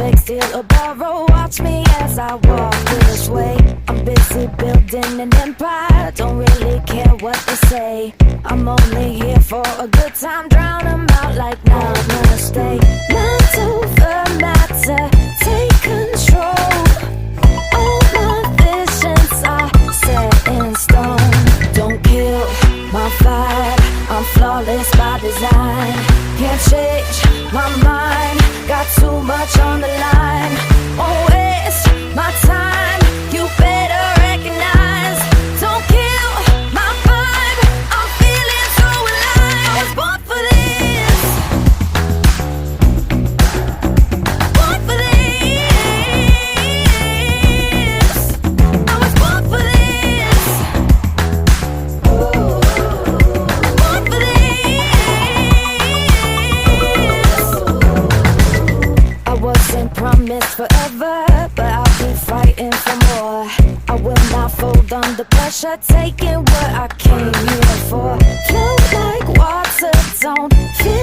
beg, steal, or borrow. Watch me as I walk this way. I'm busy building an empire, don't really care what they say. I'm only here for a good time, drown 'em out like namaste. Mind over matter, take control. All my visions are set in stone. Don't kill my vibe, I'm flawless by design. Can't change my mind, got too much on the line. Won't waste my time, you better recognize. Don't kill my vibe, I'm feeling so alive. I was born for this, born for this. I was born for this, born for this. I wasn't promised forever, but I'll be fighting for more. I will not fold under pressure, taking what I came here for. Float like water, don't feel